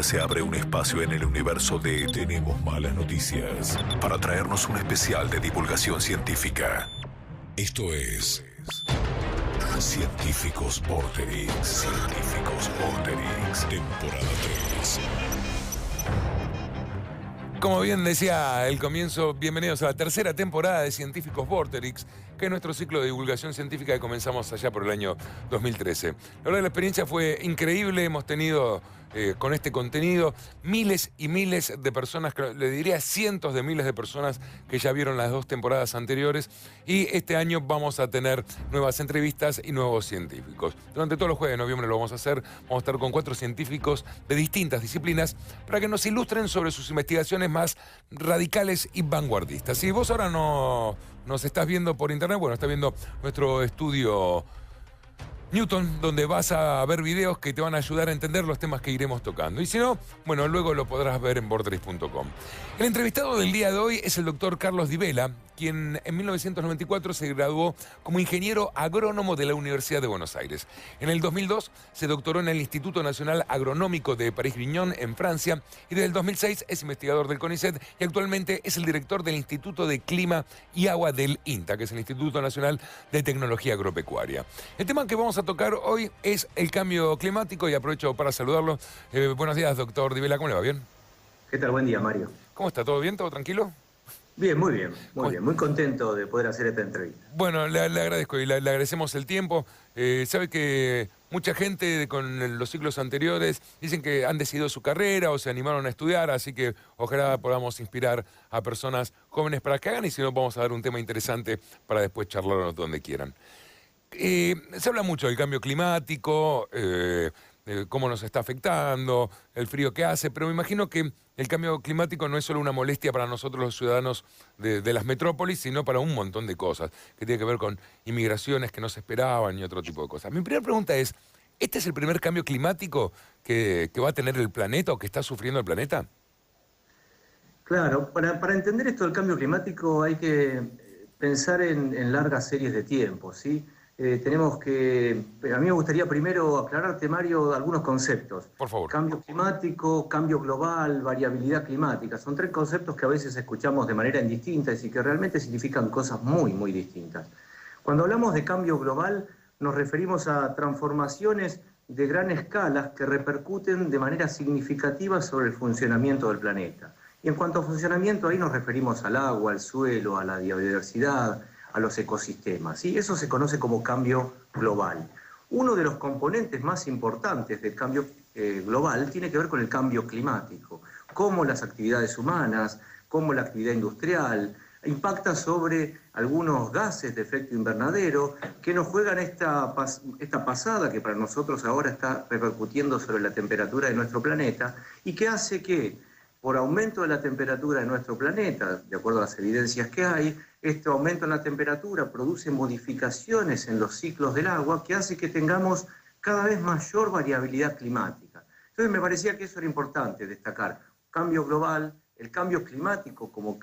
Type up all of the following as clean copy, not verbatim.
Se abre un espacio en el universo de Tenemos Malas Noticias para traernos un especial de divulgación científica. Esto es Científicos Vorterix. Científicos Vorterix, temporada 3. Como bien decía el comienzo, bienvenidos a la tercera temporada de Científicos Vorterix, que es nuestro ciclo de divulgación científica que comenzamos allá por el año 2013. La verdad, la experiencia fue increíble. Hemos tenido con este contenido miles y miles de personas, le diría cientos de miles de personas que ya vieron las dos temporadas anteriores, y este año vamos a tener nuevas entrevistas y nuevos científicos. Durante todos los jueves de noviembre lo vamos a hacer. Vamos a estar con 4 científicos de distintas disciplinas para que nos ilustren sobre sus investigaciones más radicales y vanguardistas. Si vos ahora no nos estás viendo por internet, bueno, estás viendo nuestro estudio Newton, donde vas a ver videos que te van a ayudar a entender los temas que iremos tocando. Y si no, bueno, luego lo podrás ver en vorterix.com. El entrevistado del día de hoy es el doctor Carlos Di Vela, quien en 1994 se graduó como ingeniero agrónomo de la Universidad de Buenos Aires. En el 2002 se doctoró en el Instituto Nacional Agronómico de París-Grignon, en Francia, y desde el 2006 es investigador del CONICET y actualmente es el director del Instituto de Clima y Agua del INTA, que es el Instituto Nacional de Tecnología Agropecuaria. El tema que vamos a tocar hoy es el cambio climático y aprovecho para saludarlo. Buenos días, doctor Di Vela, ¿cómo le va? ¿Bien? ¿Qué tal? Buen día, Mario. ¿Cómo está? ¿Todo bien? ¿Todo tranquilo? Bien, muy bien, muy bien. Muy contento de poder hacer esta entrevista. Bueno, le agradezco y le agradecemos el tiempo. Sabe que mucha gente con los ciclos anteriores dicen que han decidido su carrera o se animaron a estudiar, así que ojalá podamos inspirar a personas jóvenes para que hagan, y si no, vamos a dar un tema interesante para después charlarnos donde quieran. Se habla mucho del cambio climático, cómo nos está afectando, el frío que hace, pero me imagino que el cambio climático no es solo una molestia para nosotros los ciudadanos de las metrópolis, sino para un montón de cosas, que tiene que ver con inmigraciones que no se esperaban y otro tipo de cosas. Mi primera pregunta es, ¿este es el primer cambio climático que va a tener el planeta o que está sufriendo el planeta? Claro, para entender esto del cambio climático hay que pensar en largas series de tiempo, ¿sí? Tenemos que, a mí me gustaría primero aclararte, Mario, algunos conceptos. Por favor. Cambio climático, cambio global, variabilidad climática. Son 3 conceptos que a veces escuchamos de manera indistinta y que realmente significan cosas muy, muy distintas. Cuando hablamos de cambio global, nos referimos a transformaciones de gran escala que repercuten de manera significativa sobre el funcionamiento del planeta. Y en cuanto a funcionamiento, ahí nos referimos al agua, al suelo, a la biodiversidad, a los ecosistemas. ¿Sí? Eso se conoce como cambio global. Uno de los componentes más importantes del cambio global tiene que ver con el cambio climático, cómo las actividades humanas, cómo la actividad industrial impacta sobre algunos gases de efecto invernadero que nos juegan esta pasada que para nosotros ahora está repercutiendo sobre la temperatura de nuestro planeta y que hace que, por aumento de la temperatura de nuestro planeta, de acuerdo a las evidencias que hay, este aumento en la temperatura produce modificaciones en los ciclos del agua que hace que tengamos cada vez mayor variabilidad climática. Entonces me parecía que eso era importante destacar. Cambio global, el cambio climático como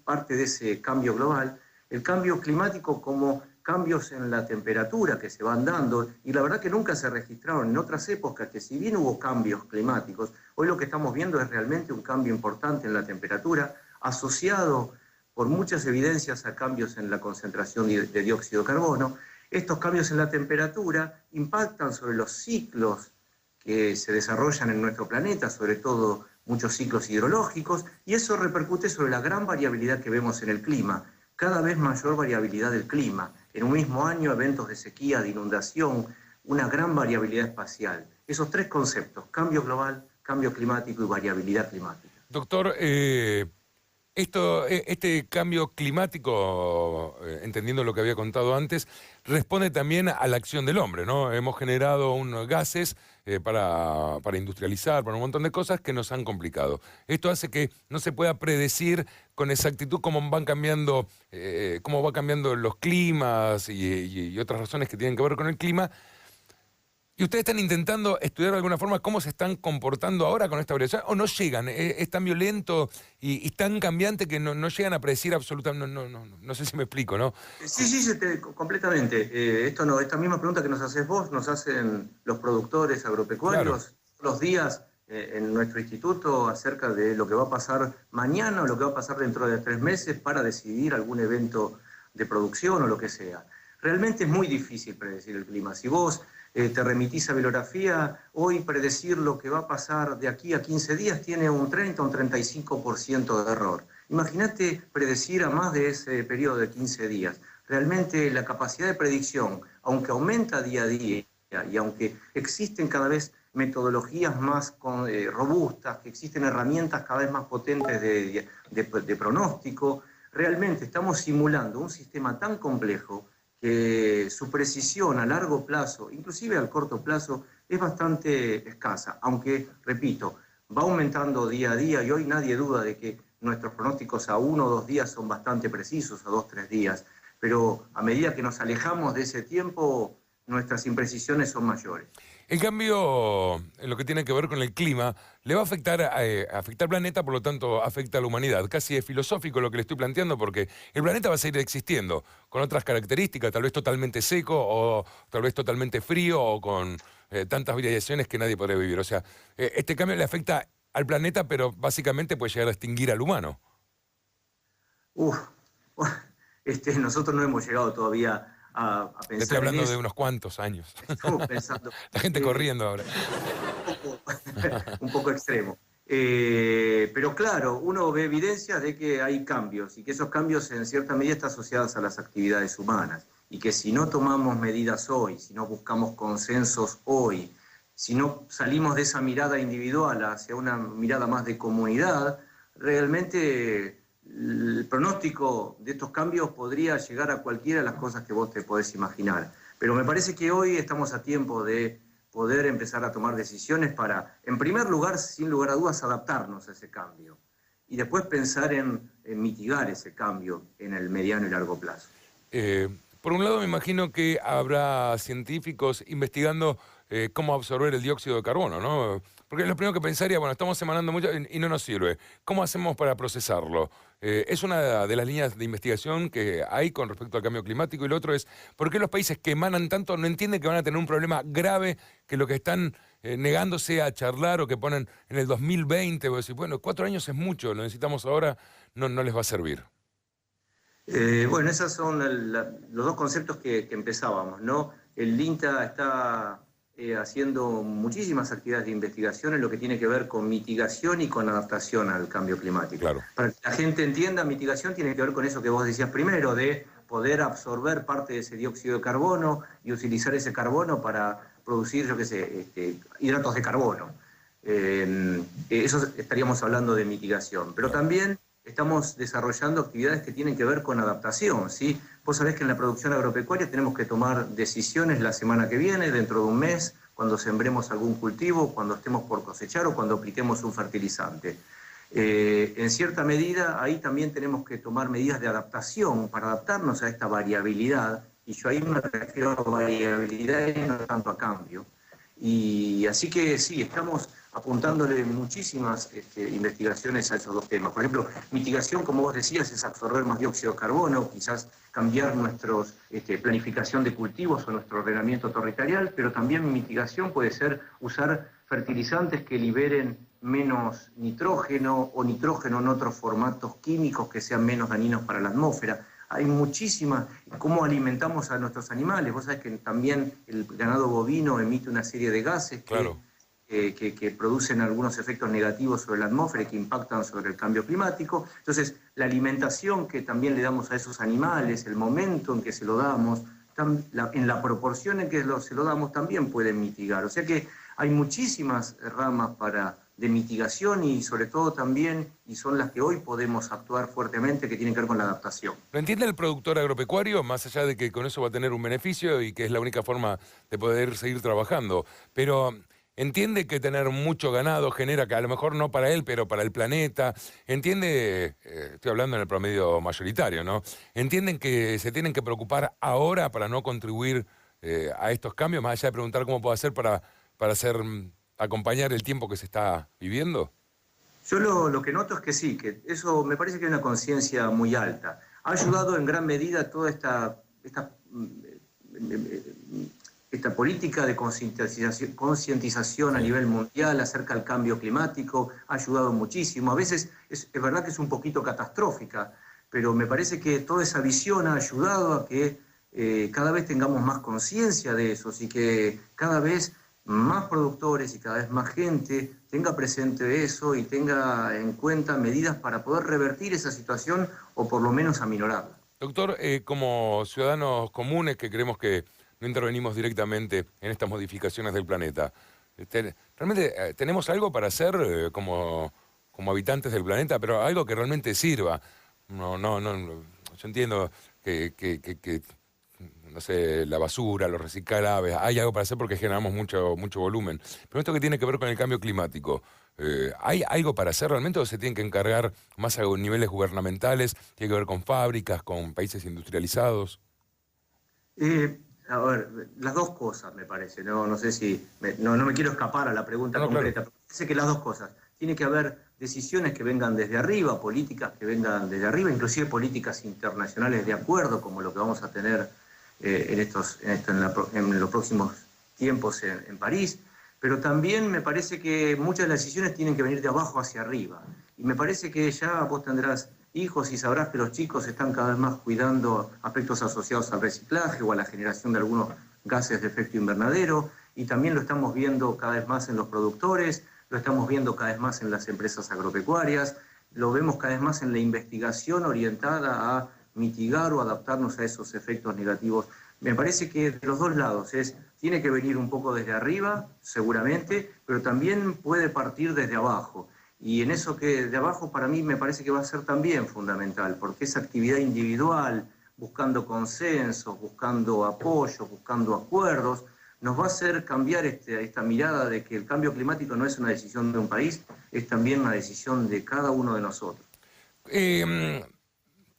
parte de ese cambio global, el cambio climático como cambios en la temperatura que se van dando, y la verdad que nunca se registraron en otras épocas, que si bien hubo cambios climáticos, hoy lo que estamos viendo es realmente un cambio importante en la temperatura, asociado por muchas evidencias a cambios en la concentración de dióxido de carbono. Estos cambios en la temperatura impactan sobre los ciclos que se desarrollan en nuestro planeta, sobre todo muchos ciclos hidrológicos, y eso repercute sobre la gran variabilidad que vemos en el clima, cada vez mayor variabilidad del clima. En un mismo año, eventos de sequía, de inundación, una gran variabilidad espacial. Esos 3 conceptos, cambio global, cambio climático y variabilidad climática. Doctor, este cambio climático, entendiendo lo que había contado antes, responde también a la acción del hombre, ¿no? Hemos generado unos gases para industrializar, para un montón de cosas que nos han complicado. Esto hace que no se pueda predecir con exactitud cómo van cambiando, cómo va cambiando los climas y otras razones que tienen que ver con el clima. ¿Y ustedes están intentando estudiar de alguna forma cómo se están comportando ahora con esta variación? ¿O no llegan? ¿Es tan violento y tan cambiante que no llegan a predecir absolutamente? No sé si me explico, ¿no? Sí, completamente. Esta misma pregunta que nos haces vos, nos hacen los productores agropecuarios. Claro. Los días en nuestro instituto acerca de lo que va a pasar mañana o lo que va a pasar dentro de 3 meses para decidir algún evento de producción o lo que sea. Realmente es muy difícil predecir el clima. Si vos te remitís a bibliografía, hoy predecir lo que va a pasar de aquí a 15 días tiene un 30 o un 35% de error. Imagínate predecir a más de ese periodo de 15 días. Realmente la capacidad de predicción, aunque aumenta día a día y aunque existen cada vez metodologías más robustas, que existen herramientas cada vez más potentes de pronóstico, realmente estamos simulando un sistema tan complejo que su precisión a largo plazo, inclusive al corto plazo, es bastante escasa, aunque, repito, va aumentando día a día y hoy nadie duda de que nuestros pronósticos a 1 o 2 días son bastante precisos, a 2 o 3 días, pero a medida que nos alejamos de ese tiempo, nuestras imprecisiones son mayores. El cambio en lo que tiene que ver con el clima le va a afectar al planeta, por lo tanto afecta a la humanidad. Casi es filosófico lo que le estoy planteando porque el planeta va a seguir existiendo con otras características, tal vez totalmente seco o tal vez totalmente frío o con tantas variaciones que nadie podría vivir. O sea, este cambio le afecta al planeta, pero básicamente puede llegar a extinguir al humano. Nosotros no hemos llegado todavía a pensar. Le estoy hablando en eso. de unos cuantos años. Estamos pensando. La gente corriendo ahora. Un poco extremo. Pero claro, uno ve evidencias de que hay cambios y que esos cambios en cierta medida están asociados a las actividades humanas y que si no tomamos medidas hoy, si no buscamos consensos hoy, si no salimos de esa mirada individual hacia una mirada más de comunidad, realmente el pronóstico de estos cambios podría llegar a cualquiera de las cosas que vos te podés imaginar. Pero me parece que hoy estamos a tiempo de poder empezar a tomar decisiones para, en primer lugar, sin lugar a dudas, adaptarnos a ese cambio y después pensar en mitigar ese cambio en el mediano y largo plazo. Por un lado, me imagino que habrá científicos investigando cómo absorber el dióxido de carbono, ¿no? Porque lo primero que pensaría, bueno, estamos emanando mucho y no nos sirve. ¿Cómo hacemos para procesarlo? Es una de las líneas de investigación que hay con respecto al cambio climático. Y lo otro es, ¿por qué los países que emanan tanto no entienden que van a tener un problema grave, que lo que están negándose a charlar o que ponen en el 2020? O decir, bueno, 4 años es mucho, lo necesitamos ahora, no les va a servir. Bueno, esos son los dos conceptos que empezábamos, ¿no? El INTA está haciendo muchísimas actividades de investigación en lo que tiene que ver con mitigación y con adaptación al cambio climático. Claro. Para que la gente entienda, mitigación tiene que ver con eso que vos decías primero, de poder absorber parte de ese dióxido de carbono y utilizar ese carbono para producir, yo qué sé, hidratos de carbono. Eso estaríamos hablando de mitigación. Pero también estamos desarrollando actividades que tienen que ver con adaptación, ¿sí? Vos sabés que en la producción agropecuaria tenemos que tomar decisiones la semana que viene, dentro de un mes, cuando sembremos algún cultivo, cuando estemos por cosechar o cuando apliquemos un fertilizante. En cierta medida, ahí también tenemos que tomar medidas de adaptación para adaptarnos a esta variabilidad, y yo ahí me refiero a variabilidad y no tanto a cambio. Y así que sí, estamos apuntándole muchísimas investigaciones a esos dos temas. Por ejemplo, mitigación, como vos decías, es absorber más dióxido de carbono, quizás cambiar nuestra planificación de cultivos o nuestro ordenamiento territorial, pero también mitigación puede ser usar fertilizantes que liberen menos nitrógeno o nitrógeno en otros formatos químicos que sean menos dañinos para la atmósfera. Hay muchísimas, cómo alimentamos a nuestros animales. Vos sabés que también el ganado bovino emite una serie de gases que producen algunos efectos negativos sobre la atmósfera y que impactan sobre el cambio climático. Entonces, la alimentación que también le damos a esos animales, el momento en que se lo damos, en la proporción en que se lo damos, también pueden mitigar. O sea que hay muchísimas ramas de mitigación y sobre todo también, y son las que hoy podemos actuar fuertemente, que tienen que ver con la adaptación. ¿Lo entiende el productor agropecuario, más allá de que con eso va a tener un beneficio y que es la única forma de poder seguir trabajando? Pero entiende que tener mucho ganado genera que a lo mejor no para él, pero para el planeta. Entiende, estoy hablando en el promedio mayoritario, ¿no? Entienden que se tienen que preocupar ahora para no contribuir a estos cambios, más allá de preguntar cómo puedo hacer para acompañar el tiempo que se está viviendo. Yo lo que noto es que sí, que eso me parece que hay una conciencia muy alta. Ha ayudado en gran medida toda esta esta política de concientización a nivel mundial acerca del cambio climático ha ayudado muchísimo. A veces es verdad que es un poquito catastrófica, pero me parece que toda esa visión ha ayudado a que cada vez tengamos más conciencia de eso y que cada vez más productores y cada vez más gente tenga presente eso y tenga en cuenta medidas para poder revertir esa situación o por lo menos aminorarla. Doctor, como ciudadanos comunes que creemos que no intervenimos directamente en estas modificaciones del planeta, ¿realmente tenemos algo para hacer como habitantes del planeta, pero algo que realmente sirva? No, yo entiendo que no sé, la basura, los reciclables, hay algo para hacer porque generamos mucho volumen. Pero esto que tiene que ver con el cambio climático, ¿hay algo para hacer realmente o se tienen que encargar más a niveles gubernamentales? ¿Tiene que ver con fábricas, con países industrializados? A ver, las dos cosas me parece, no sé si, no me quiero escapar a la pregunta concreta, claro. pero parece que las dos cosas. Tiene que haber decisiones que vengan desde arriba, políticas que vengan desde arriba, inclusive políticas internacionales de acuerdo, como lo que vamos a tener en los próximos tiempos en París, pero también me parece que muchas de las decisiones tienen que venir de abajo hacia arriba. Y me parece que ya vos tendrás hijos y sabrás que los chicos están cada vez más cuidando aspectos asociados al reciclaje o a la generación de algunos gases de efecto invernadero, y también lo estamos viendo cada vez más en los productores, lo estamos viendo cada vez más en las empresas agropecuarias, lo vemos cada vez más en la investigación orientada a mitigar o adaptarnos a esos efectos negativos. Me parece que de los dos lados tiene que venir un poco desde arriba, seguramente, pero también puede partir desde abajo. Y en eso que de abajo para mí me parece que va a ser también fundamental, porque esa actividad individual, buscando consensos, buscando apoyo, buscando acuerdos, nos va a hacer cambiar esta mirada de que el cambio climático no es una decisión de un país, es también una decisión de cada uno de nosotros.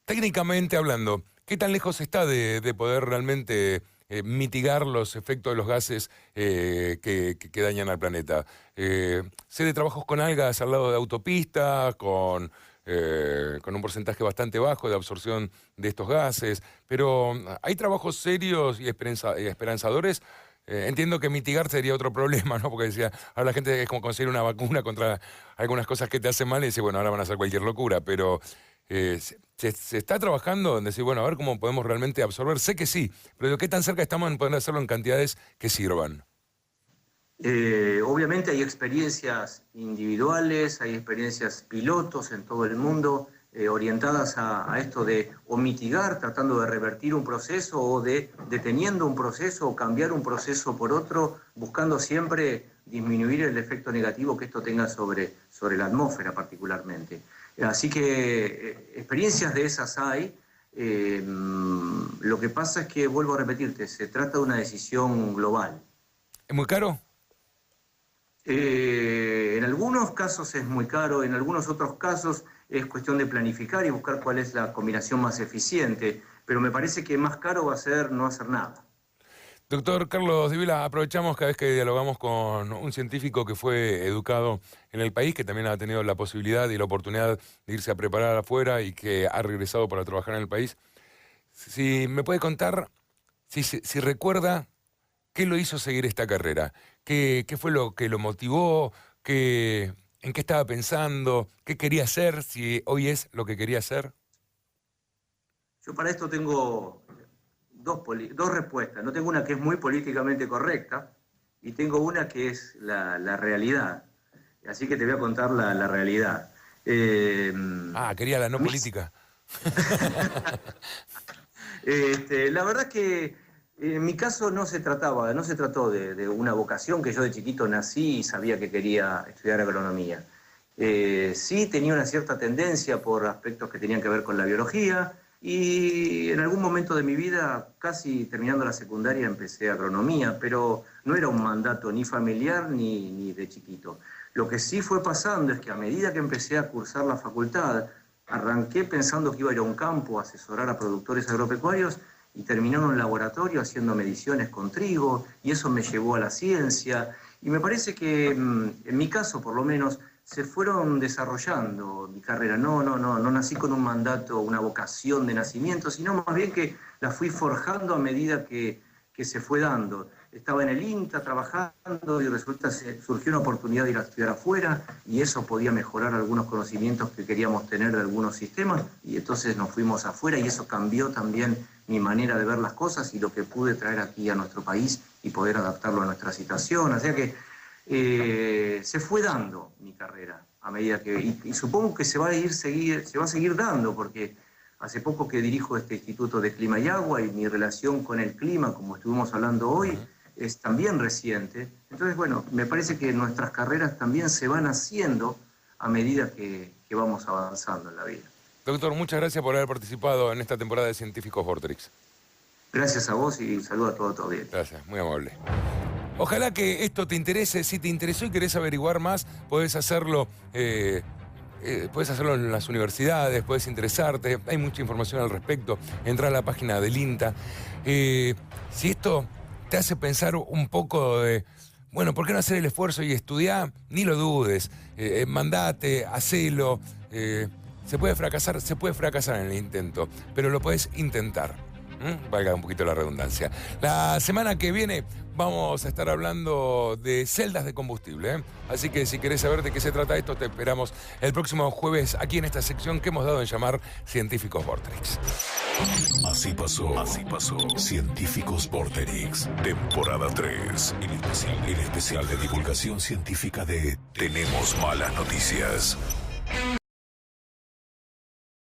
Técnicamente hablando, ¿qué tan lejos está de poder realmente mitigar los efectos de los gases que dañan al planeta? Sé de trabajos con algas al lado de autopistas, con un porcentaje bastante bajo de absorción de estos gases, pero ¿hay trabajos serios y esperanzadores? Entiendo que mitigar sería otro problema, ¿no? Porque decía, ahora la gente es como conseguir una vacuna contra algunas cosas que te hacen mal y dice, bueno, ahora van a hacer cualquier locura, pero se está trabajando en decir, bueno, a ver cómo podemos realmente absorber. Sé que sí, pero ¿qué tan cerca estamos en poder hacerlo en cantidades que sirvan? Obviamente hay experiencias individuales, hay experiencias pilotos en todo el mundo orientadas a esto de o mitigar, tratando de revertir un proceso o de deteniendo un proceso o cambiar un proceso por otro, buscando siempre disminuir el efecto negativo que esto tenga sobre la atmósfera particularmente. Así que experiencias de esas hay. Lo que pasa es que, vuelvo a repetirte, se trata de una decisión global. ¿Es muy caro? En algunos casos es muy caro, en algunos otros casos es cuestión de planificar y buscar cuál es la combinación más eficiente, pero me parece que más caro va a ser no hacer nada. Doctor Carlos Dibila, aprovechamos cada vez que dialogamos con un científico que fue educado en el país, que también ha tenido la posibilidad y la oportunidad de irse a preparar afuera y que ha regresado para trabajar en el país. Si me puede contar, si recuerda qué lo hizo seguir esta carrera, qué fue lo que lo motivó, en qué estaba pensando, qué quería hacer, si hoy es lo que quería hacer. Yo para esto tengo dos respuestas. No tengo una que es muy políticamente correcta y tengo una que es la realidad. Así que te voy a contar la realidad. Quería la no política. La verdad es que en mi caso no se trató de una vocación, que yo de chiquito nací y sabía que quería estudiar agronomía. Sí tenía una cierta tendencia por aspectos que tenían que ver con la biología, y en algún momento de mi vida, casi terminando la secundaria, empecé agronomía, pero no era un mandato ni familiar ni de chiquito. Lo que sí fue pasando es que a medida que empecé a cursar la facultad, arranqué pensando que iba a ir a un campo a asesorar a productores agropecuarios y terminé en un laboratorio haciendo mediciones con trigo, y eso me llevó a la ciencia. Y me parece que, en mi caso por lo menos, se fueron desarrollando mi carrera. No nací con un mandato, una vocación de nacimiento, sino más bien que la fui forjando a medida que se fue dando. estaba en el INTA trabajando y resulta que surgió una oportunidad de ir a estudiar afuera y eso podía mejorar algunos conocimientos que queríamos tener de algunos sistemas y entonces nos fuimos afuera y eso cambió también mi manera de ver las cosas y lo que pude traer aquí a nuestro país y poder adaptarlo a nuestra situación. O sea que se fue dando mi carrera a medida que... Y supongo que se va a seguir dando porque hace poco que dirijo este Instituto de Clima y Agua y mi relación con el clima, como estuvimos hablando hoy, es también reciente. Entonces, bueno, me parece que nuestras carreras también se van haciendo a medida que vamos avanzando en la vida. Doctor, muchas gracias por haber participado en esta temporada de Científicos Vorterix. Gracias a vos y saludo a todo tu audiencia. Gracias, muy amable. Ojalá que esto te interese. Si te interesó y querés averiguar más, podés hacerlo en las universidades, podés interesarte. Hay mucha información al respecto. Entra a la página del INTA. Si esto te hace pensar un poco de, bueno, ¿por qué no hacer el esfuerzo y estudiar? Ni lo dudes. Mandate, hacelo. Se puede fracasar en el intento, pero lo podés intentar. Valga un poquito la redundancia. La semana que viene vamos a estar hablando de celdas de combustible, Así que si querés saber de qué se trata esto, te esperamos el próximo jueves aquí en esta sección que hemos dado en llamar Científicos Vorterix. Así pasó. Científicos Vorterix, temporada 3. El especial de divulgación científica de Tenemos Malas Noticias.